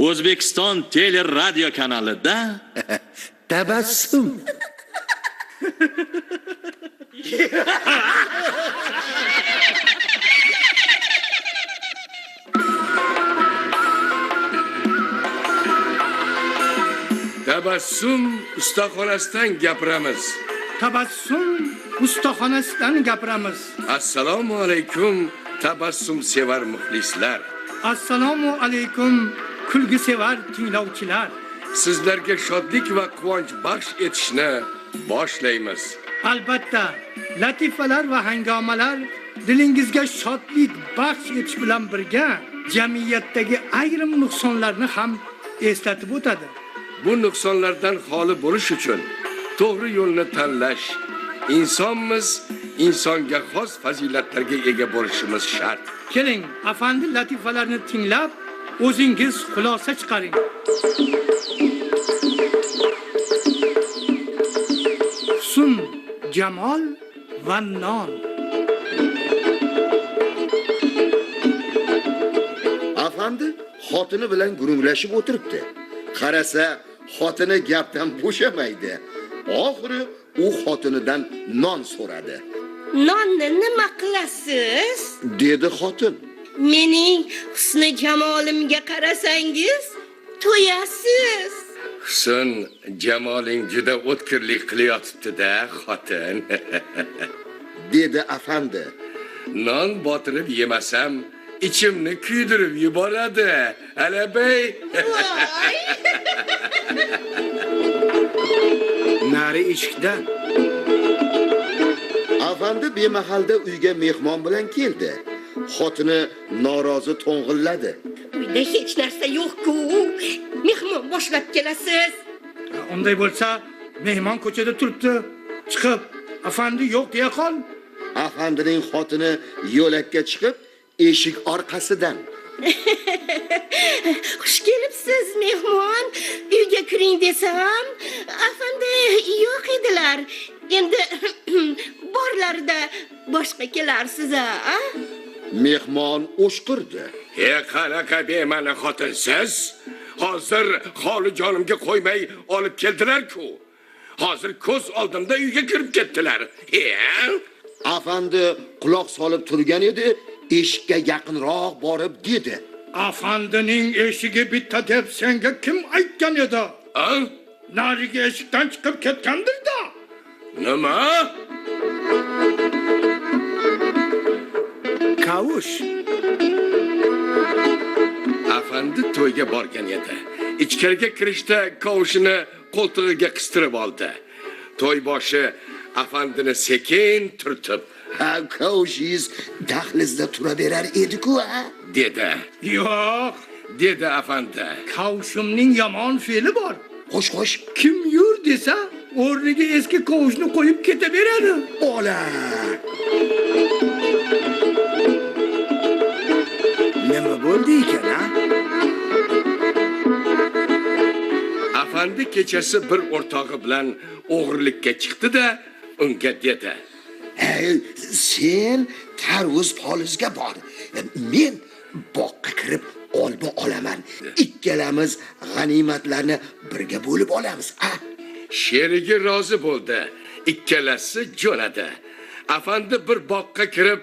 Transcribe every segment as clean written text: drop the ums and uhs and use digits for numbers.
O'zbekiston teleradio kanalida Tabassum. Tabassum ustaxonasidan gapiramiz. Tabassum ustaxonasidan gapiramiz. Assalomu alaykum tabassum sevar muxlislar. Assalomu alaykum kulgi sevar tinglovchilar. Sizlarga shodlik va quvonch baxsh etishni boshlaymiz. Albatta, latifalar va hangomalar dilingizga shodlik baxsh etish bilan birga jamiyatdagi ayrim nuqsonlarni ham eslatib o'tadi. Bu nuqsonlardan xoli bo'lish uchun to'g'ri yo'lni tanlash, insonmiz, insonga xos fazilatlarga ega bo'lishimiz shart. Keling, afandi latifalarni tinglab, o'zingiz xulosa chiqaring. Husn, jamol va non. Afandi xotini bilan gurunglashib o'tiribdi. Qarasa, xotini gapdan bo'shamaydi. Oxiri u xotinidan non so'radi. Nonni nima qilasiz? Dedi xotin. Mening husni jamolimga qarasangiz, to'yasiz. Husn, jamoling juda o'tkirlik qilyotibdi-da, xotin. Dedi afandi. Non botirib yemasam, ichimni kuydirib yuboradi. Alabay. Voy! Nari eshikdan. Afandi bemahalda uyga mehmon bilan keldi. Xotini norozi to'ng'illadi. Uyda hech narsa yo'q-ku. Mehmon boshlab kelasiz. Unday bo'lsa, mehmon ko'chada turibdi. Chiqib, afandi yo'q deya qol. Afandining xotini yo'lakka chiqib, eshik orqasidan. Xush kelibsiz, mehmon. Uyga kiring desam, afandi yo'q edilar. Endi borlarida boshqa kelarsiz-a? Mehmon o'shqirdi. Qanaqa bema'ni xotinsiz? Hozir xolijonimga qo'ymay olib keldilar-ku. Hozir ko'z oldimda uyga kirib ketdilar. Afandi quloq solib turgan edi, eshikka yaqinroq borib dedi. Afandining eshigi bitta deb senga kim aytgan edi? Nariga eshikdan chiqib ketgandir-da. Nima? Kavush. Afandi to'yga borgan edi. Ichkariga kirishda kavushini qo'ltig'iga qistirib oldi. To'y boshi afandini sekin turtib, Kavshingiz dahlizda turaverar edi-ku, dedi. Yo'q, Dedi afandi. kavushimning yomon fe'li bor. Xo'sh, Kim yur desa, o'rniga eski kavushni qo'yib ketaveradi. ola. Nima bo'ldi ekan-a? Afandi kechasi bir o'rtog'i bilan o'g'irlikka chiqdi-da, unga dedi. Sen tarvuz polizga bor. Men boqqa kirib olma olaman. Ikkalamiz g'animatlarni birga bo'lib olamiz, Sherigi rozi bo'ldi. Ikkalasi jo'nadi. Afandi bir boqqa kirib,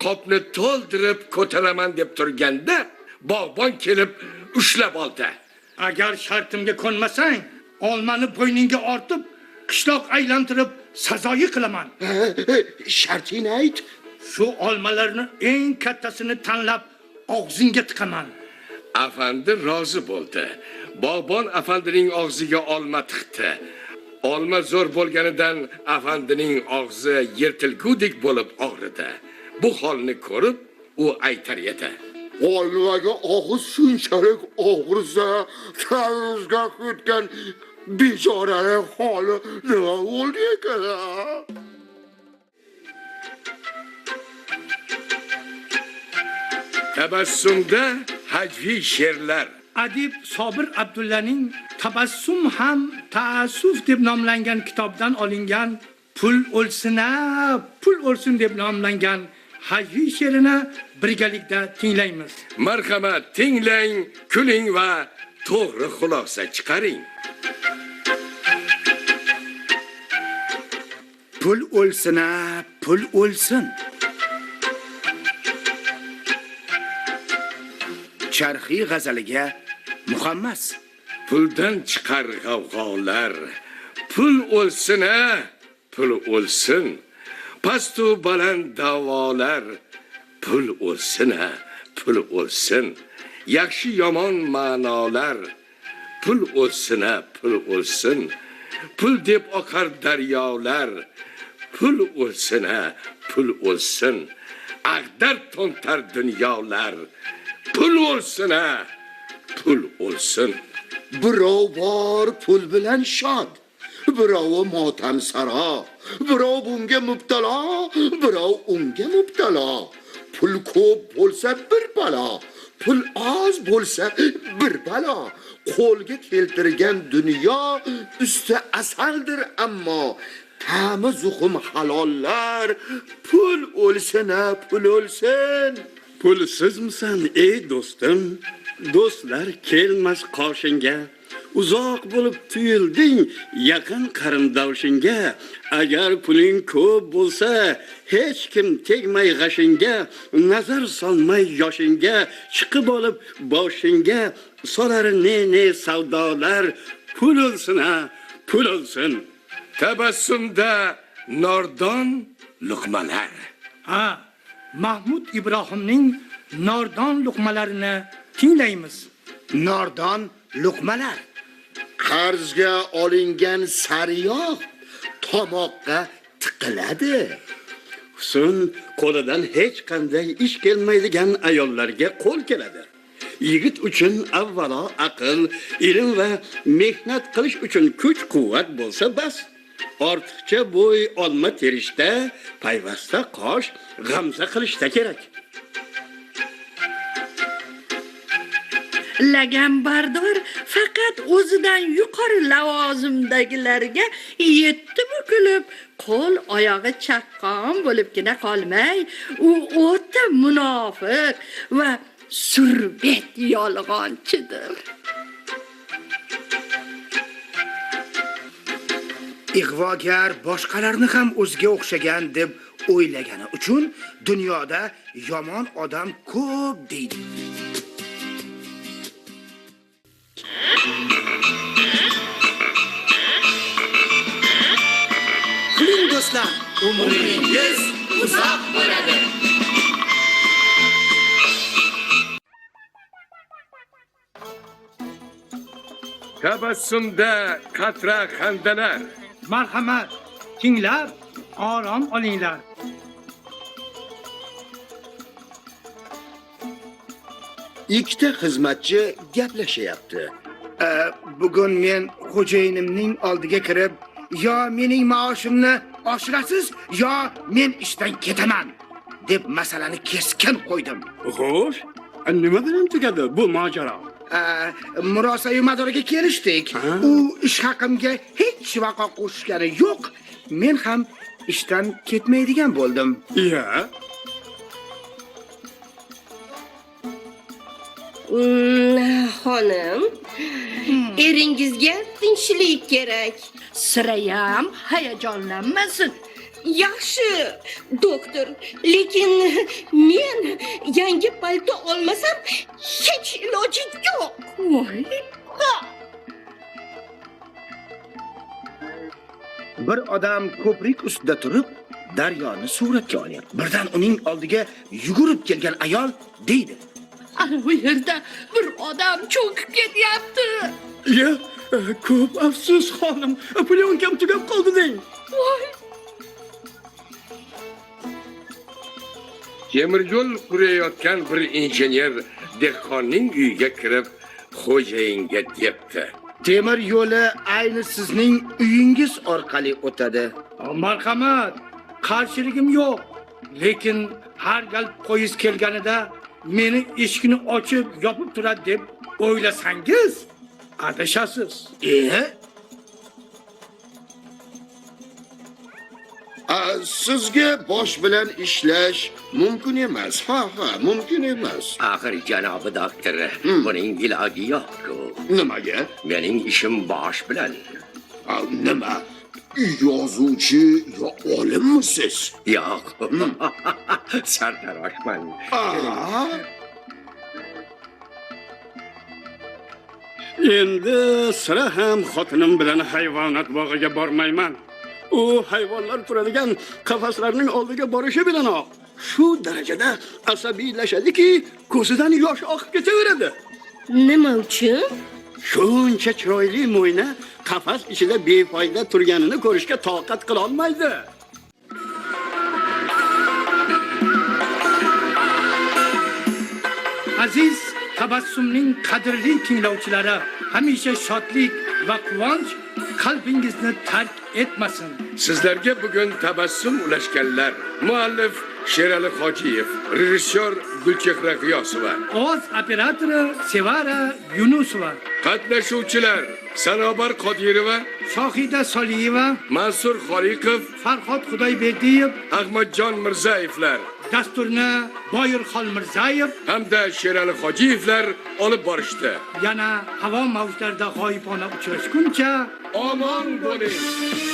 qopni to'ldirib ko'taraman deb turganda, bog'bon kelib ushlab oldi. Agar shartimga ko'nmasang, olmani bo'yningga ortib, qishloq aylantirib sazoyi qilaman. Shartingni ayt. Shu olmalarni eng kattasini tanlab og'zingga tiqaman. Afandi rozi bo'ldi. Bog'bon afandining og'ziga olma tiqdi. Olma zo'r bo'lganidan afandining og'zi yirtilgudek bo'lib og'ridi. Bu holni ko'rib, u aytar edi. Olmaga og'iz shunchalik og'risa, tarvuzga ketgan bechoraning holi nima bo'ldi ekan? Tabassumda hajviy she'rlar. Adib Sobir Abdullaning Tabassum ham Ta'assuf deb nomlangan kitobdan olingan Pul o'lsin deb nomlangan hajviy she'rini birgalikda tinglaymiz. Marhamat, tinglang, kuling va to'g'ri xulosa chiqaring. Pul o'lsin-a, pul o'lsin. Charxiy g'azaliga Muhammas. Puldan chiqar g'avg'olar. Pul o'lsin-a, pul o'lsin. Pastu baland da'volar. Pul o'lsin-a, pul o'lsin. Yaxshi yomon ma'nolar. Pul o'lsin-a, pul o'lsin. Pul deb oqar daryolar. Pul o'lsin-a, pul o'lsin. Ag'dar to'ntar dunyolar. Pul o'lsin-a, pul o'lsin. Birov bor pul bilan shod, birovi motamsaro, birov bunga mubtalo, birov unga mubtalo. Pul ko'p bo'lsa bir balo, pul oz bo'lsa bir balo. Qo'lga keltirgan dunyo usti asaldir ammo ta'mi zuhum halollar. Pul o'lsin-a, pul o'lsin. Pulsizmisan ey do'stim? Do'stlar kelmas qoshingga. Uzoq bo'lib tuyulding yaqin qarindoshingga. Agar puling ko'p bo'lsa, hech kim tegmay g'ashingga, nazar solmay yoshingga, chiqib olib boshingga solar ne savdolar. Pul o'lsin-a, pul o'lsin. Tabassumda nordon luqmalar. Ha, Mahmud Ibrohimning nordon luqmalarini tinglaymiz. Nordon luqmalar. Qarzga olingan sariyog' tomoqqa tiqiladi. So'ng qo'lidan hech qanday ish kelmaydigan ayollarga qo'l keladi. Yigit uchun avvalo aql, ilm va mehnat qilish uchun kuch-quvvat bo'lsa bas. Ortiqcha bo'y olma terishda, payvasta qosh g'amza qilishda kerak. Laganbardor faqat o'zidan yuqori lavozimdagilarga yetti bukilib, qo'l oyog'i chaqqon bo'libgina qolmay, u o'ta munofiq va surbet yolg'onchidir. Ig'vogar boshqalarni ham o'ziga o'xshagan deb o'ylagani uchun dunyoda yomon odam ko'p deydi. Qiling do'stlar, umringiz uzoq bo'ladi. Tabassumda qatra xandalar. Marhamat, tinglab, orom olinglar. Ikkita xizmatchi gaplashyapti. Bugun men xo'jayinimning oldiga kirib, yo mening maoshimni oshirasiz, yo men ishdan ketaman deb masalani keskin qo'ydim. Xo'sh, nima bilan tugadi bu mojaro? Murosa-yu madoriga kelishdik. U ish haqimga hech vaqo qo'shgani yo'q. Men ham ishdan ketmaydigan bo'ldim. Iya. Xonim, eringizga tinchlik kerak. Sirayam hayajonlanmasin. Yaxshi, doktor, lekin men yangi palto olmasam hech iloji yo'q. Voy, Bir odam ko'prik ustida turib, daryoni suratga olyapti. Birdan uning oldiga yugurib kelgan ayol deydi: ana bu yerda bir odam cho'kib ketyapti. Ya, ko'p afsus xonim. Plyonkam tugab qoldi deng. Voy, Temir yo'l qurayotgan bir injener dehqonning uyiga kirib, xo'jayinga debdi: temir yo'li ayni sizning uyingiz orqali o'tadi. Marhamat, qarshiligim yo'q. Lekin har gal poyezd kelganida meni eshikni ochib, yopib turadi deb o'ylasangiz, adashasiz. Sizga bosh bilan ishlash mumkin emas. Ha, mumkin emas. Axir janobi doktor, buning iloji yo'q-ku. Nimaga? Mening ishim bosh bilan. Nima? Yozuvchi yo olimmisiz? Yo'q. Sartaroshman. Endi sira ham xotinim bilan hayvonot bog'iga bormayman. U hayvonlar turadigan qafaslarning oldiga borishi bilanoq shu darajada asabiylashadiki, ko'zidan yosh oqib ketaveradi. Nima uchun? Shuncha chiroyli mo'yna qafas ichida befoyda turganini ko'rishga toqat qila olmaydi. Aziz tabassumning qadrli tinglovchilari, hamisha shodlik va quvonch qalbingizni tark etmasin. Sizlarga bugun tabassum ulashganlar. Muallif Sherali Hojiyev, rejissyor Gulchehra G'iyosova, Ovoz operatori Sevara Yunusova, qatnashuvchilar Sanobar Qodirova, Shohida Soliyeva, Mansur Xoliqov, Farhod Xudoyberdiyev, Ahmadjon Mirzayevlar dasturni Boyir Xolmirzayev hamda Sherali Hojiyevlar olib borishdi. yana havo mavjlarida g'oyibona uchrashguncha Omon bo'ling.